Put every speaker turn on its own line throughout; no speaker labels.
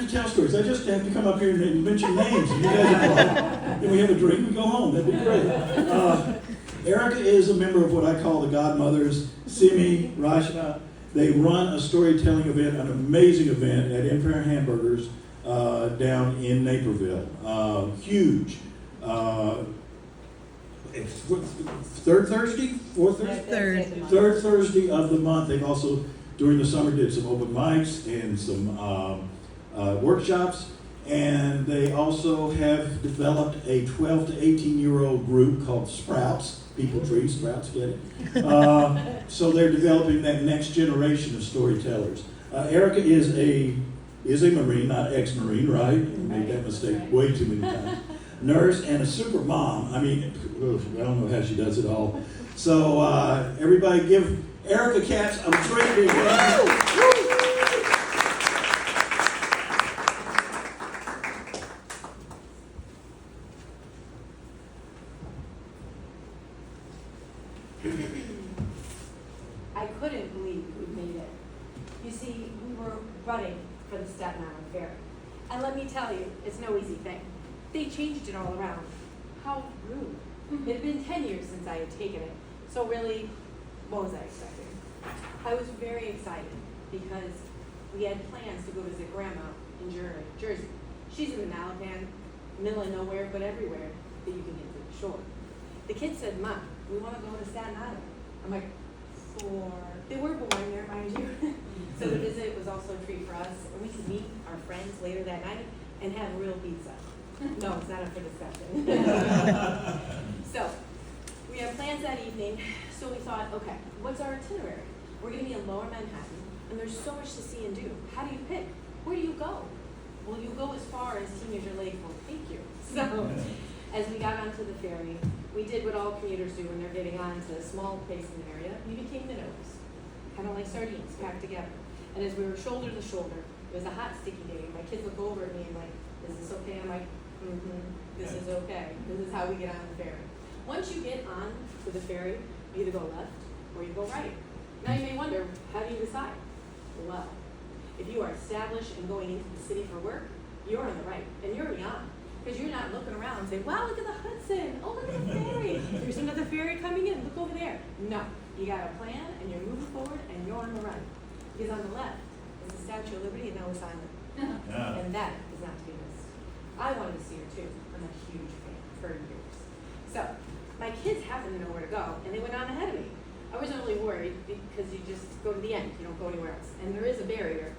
to tell stories. I just have to come up here and mention names. And you guys are fine. Then we have a drink and go home. That'd be great. Erica is a member of what I call the Godmothers, Simi, Rashna. They run a storytelling event, an amazing event at Empire Hamburgers down in Naperville. Huge. Third Thursday? Fourth Thursday? Third Thursday of the month. They've also, during the summer, did some open mics and some workshops. And they also have developed a 12 to 18-year-old group called Sprouts. People tree, Sprouts, get it? So they're developing that next generation of storytellers. Erica is a Marine, not ex-Marine, right? I made that mistake way too many times. Nurse and a super mom. I mean, I don't know how she does it all. So everybody give Erica Katz a great
I couldn't believe we made it. You see, we were running for the Staten Island Fair. And let me tell you, it's no easy thing. They changed it all around. How rude. It had been 10 years since I had taken it. So really, what was I expecting? I was very excited because we had plans to go visit Grandma in Jersey. She's in the Malapan, middle of nowhere, but everywhere that you can get to the shore. The kids said, Mom, we want to go to Staten Island. I'm like, they were born there, mind you. So the visit was also a treat for us, and we could meet our friends later that night and have real pizza. No, it's not up for discussion. So we had plans that evening, so we thought, okay, what's our itinerary? We're going to be in Lower Manhattan, and there's so much to see and do. How do you pick? Where do you go? Well, you go as far as Teenager Lake will take you. So as we got onto the ferry, we did what all commuters do when they're getting onto a small basin area. We became minnows, kind of like sardines packed together. And as we were shoulder to shoulder, it was a hot, sticky day. My kids look over at me and like, is this okay? I'm like, this is okay. This is how we get on the ferry. Once you get on to the ferry, you either go left or you go right. Now you may wonder, how do you decide? Well, if you are established and going into the city for work, you're on the right, and you're already on. Because you're not looking around and saying, wow, look at the Hudson. Oh, look at the ferry. There's another ferry coming in. Look over there. No. You got a plan, and you're moving forward, and you're on the right. Because on the left is the Statue of Liberty and Ellis Island.
Yeah.
And that is not to be missed. I wanted to see her, too. I'm a huge fan for years. So my kids happened to know where to go, and they went on ahead of me. I wasn't really worried because you just go to the end. You don't go anywhere else. And there is a barrier.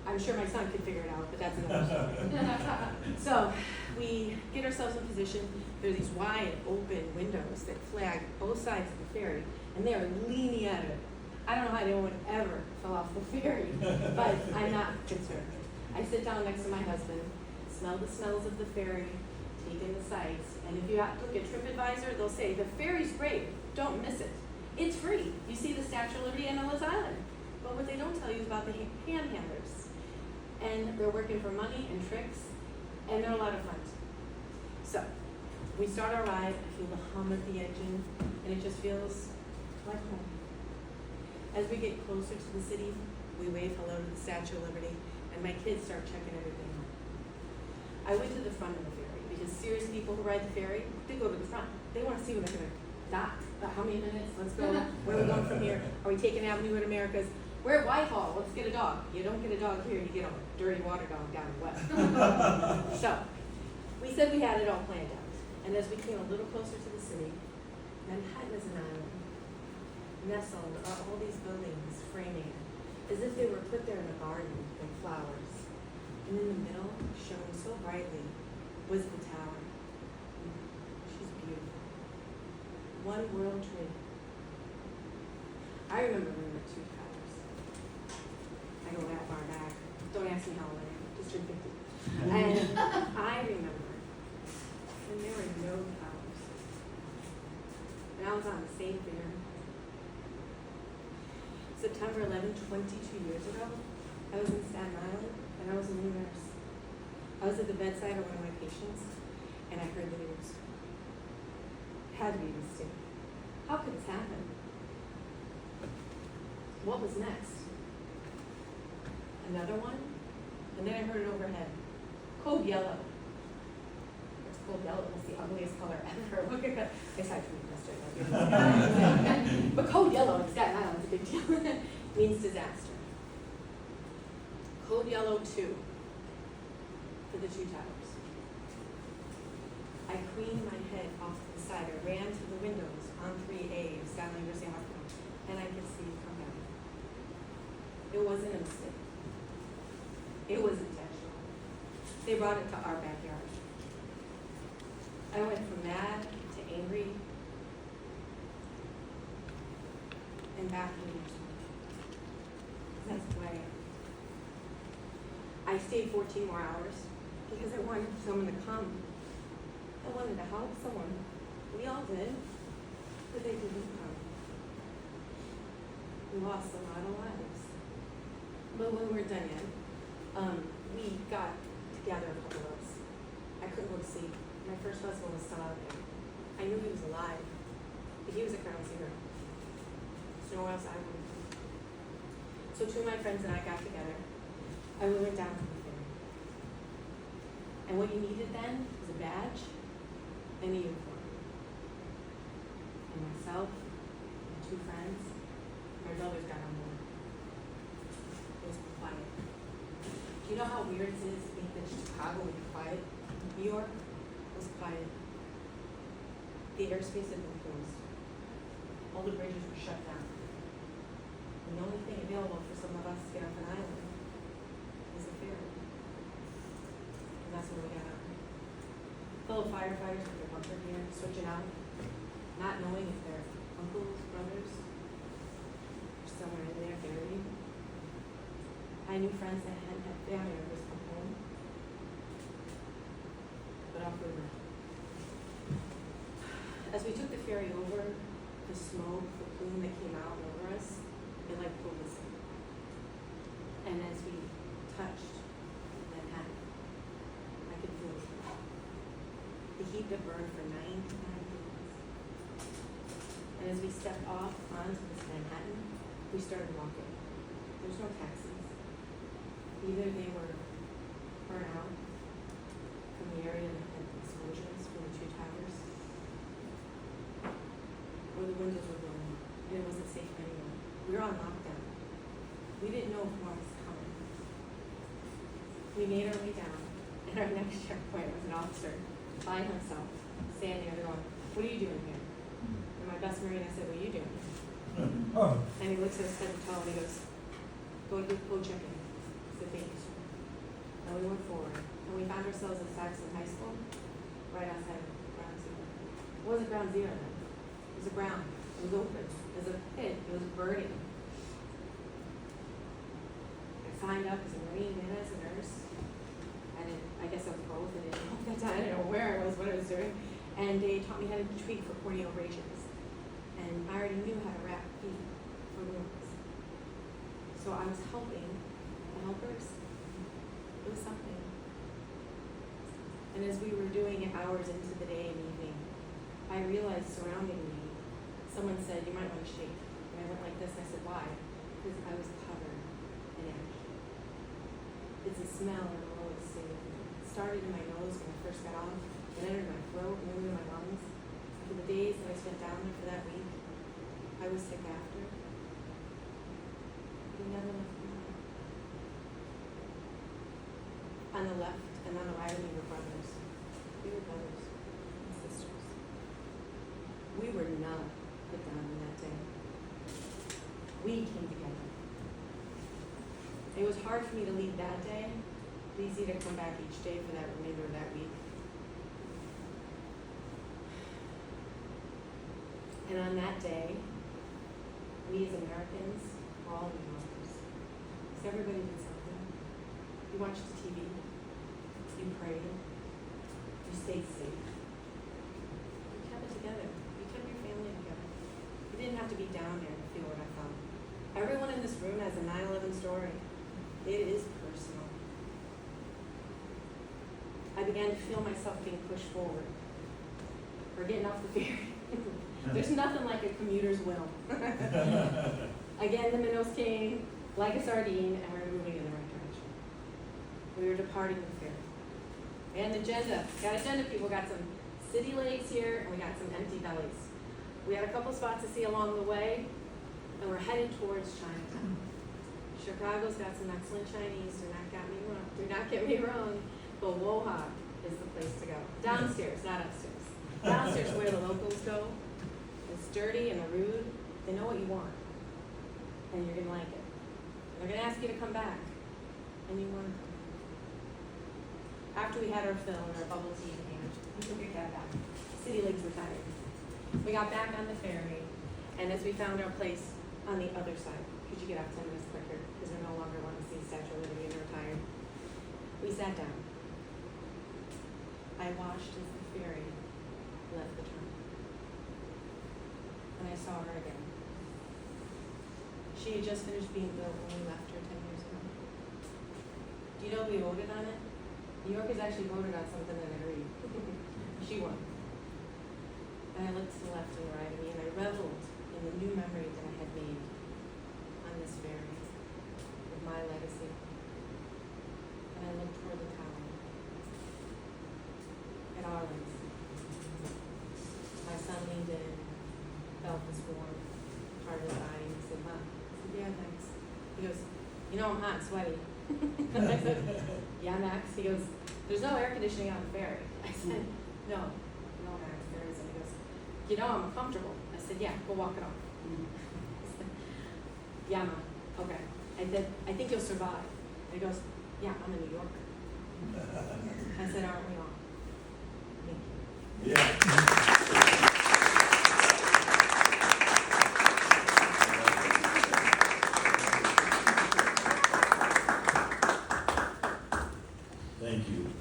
I'm sure my son could figure it out, but that's another story. So we get ourselves in position. There are these wide open windows that flag both sides of the ferry, and they are leaning at it. I don't know how anyone ever fell off the ferry, but I'm not concerned. I sit down next to my husband, smell the smells of the ferry, take in the sights, and if you have to look at TripAdvisor, they'll say, the ferry's great, don't miss it. It's free. You see the Statue of Liberty and Ellis Island. But what they don't tell you is about the panhandlers. And they're working for money and tricks, and they're a lot of fun. So, we start our ride, I feel the hum of the engine, and it just feels like home. As we get closer to the city, we wave hello to the Statue of Liberty, and my kids start checking everything out. I went to the front of the ferry, because serious people who ride the ferry, they go to the front. They want to see when they're going to dock. How many minutes? Let's go. Where are we going from here? Are we taking Avenue in Americas? We're at Whitehall. Let's get a dog. You don't get a dog here. You get a dirty water dog down west. So, we said we had it all planned out. And as we came a little closer to the city, Manhattan is an island. Nestled are all these buildings framing it, as if they were put there in a garden with flowers. And in the middle, shone so brightly, was the tower. She's beautiful. One World Trade. I remember when we were two towers. I go that far back. Don't ask me how old I am. Just turned 50. And I remember when there were no towers. And I was on the same pier. September 11, 22 years ago, I was in Staten Island, and I was a new nurse. I was at the bedside of one of my patients, and I heard the news. It had to be a mistake. How could this happen? What was next? Another one? And then I heard it overhead. Code yellow. It's code yellow. It's the ugliest color ever. Look at that. Aside from yesterday. But code yellow in Staten Island is a big deal. Means disaster. Code yellow 2 for the 2 towers. I queened my head off to the side. I ran to the windows on 3A of Staten Island University Hospital, and I could see it come down. It wasn't a mistake. It was intentional. They brought it to our backyard. I went from mad to angry and back to the That's the way I stayed 14 more hours because I wanted someone to come. I wanted to help someone. We all did, but they didn't come. We lost a lot of lives. But when we were done yet, we got together, a couple of us. I couldn't go to sleep. My first husband was still out there. I knew he was alive, but he was a ground zero. There's nowhere else I would. So 2 of my friends and I got together, and we went down to the ferry. And what you needed then was a badge and a uniform. And myself and 2 friends, my brothers got on board. It was quiet. Do you know how weird it is to think that Chicago would be quiet? New York was quiet. The airspace had been closed. All the bridges were shut down. And the only thing available for some of us to get off an island was the ferry. And that's where we got on. Fellow firefighters with their bunker gear, switching out, not knowing if their uncles, brothers, or somewhere in there buried. I knew friends that hadn't had family members come home. But off we went. As we took the ferry over, the smoke, the plume that came out over us, it like pulled us in. And as we touched Manhattan, I could feel it. The heat that burned for 9 days. And as we stepped off onto this Manhattan, we started walking. There's no taxis. Either they were burnt out from the area that had explosions from the 2 towers, or the windows were blown out. It wasn't safe anywhere. We were on lockdown. We didn't know if more was coming. We made our way down, and our next checkpoint was an officer by himself, standing there going, "What are you doing here?" And my best Marine, I said, "What are you doing?" And he looks at us head to toe and he goes, go check in. I said, "Thank you, sir." And we went forward, and we found ourselves at Saxon High School, right outside of Ground Zero. It wasn't Ground Zero then. It was a ground. It was open. It was a pit. It was burning. I signed up as a Marine and as a nurse. I guess I was both. I didn't know at that time. I didn't know where I was, what I was doing. And they taught me how to treat for corneal abrasions. And I already knew how to wrap feet for wounds. So I was helping the helpers. It was something. And as we were doing it hours into the day and evening, I realized surrounding me, someone said, "You might want to shake." And I went like this, and I said, "Why?" Because I was covered in ash. It's a smell in the lowest state. It started in my nose when I first got off, it entered my throat, moved into my lungs. For the days that I spent down there for that week, I was sick after. We never left me. On the left and on the right of me were brothers. We were brothers and sisters. We were not put down in that day. We came together. It was hard for me to leave that day. It was easy to come back each day for that remainder of that week. And on that day, we as Americans were all in hospitals. Because everybody did something. You watched the TV. You prayed. You stayed safe. You kept it together. You kept your family together. You didn't have to be down there to feel what I felt. Everyone in this room has a 9/11 story. It is personal. I began to feel myself being pushed forward. We're getting off the ferry. There's nothing like a commuter's will. Again, the minnows came like a sardine, and we're moving in the right direction. we were departing the ferry. And agenda, got agenda people, got some city lakes here, and we got some empty bellies. We had a couple spots to see along the way, and we're headed towards Chinatown. Chicago's got some excellent Chinese, do not get me wrong, but Woha is the place to go. Downstairs, not upstairs. Downstairs where the locals go. It's dirty and rude. They know what you want, and you're gonna like it. They're gonna ask you to come back, and you wanna come. After we had our fill and our bubble tea in hand, we got back. City Lakes were tired. We got back on the ferry, and as we found our place on the other side, because you get out 10 minutes quicker, because we no longer want to see Statue of Liberty and we're tired, we sat down. I watched as the ferry left the terminal, and I saw her again. She had just finished being built when we left her 10 years ago. Do you know we voted on it? New York has actually voted on something that I agreed. She won. And I looked to the left and the right of me, and I reveled in the new memory that I had made on this ferry with my legacy. And I looked toward the tower at Arlen's. My son leaned in, felt this warm part of his body, and he said, "Mom," I said, "Yeah, thanks." He goes, "You know I'm hot and sweaty." I said, "Yeah, Max." He goes, "There's no air conditioning on the ferry." I said, "No, Max, there isn't." He goes, "You know I'm comfortable." I said, "Yeah, go walk it off." He said, "Yeah, Mom, okay." I said, "I think you'll survive." And he goes, "Yeah, I'm a New Yorker." I said, "Aren't we all?" Thank you.
Yeah.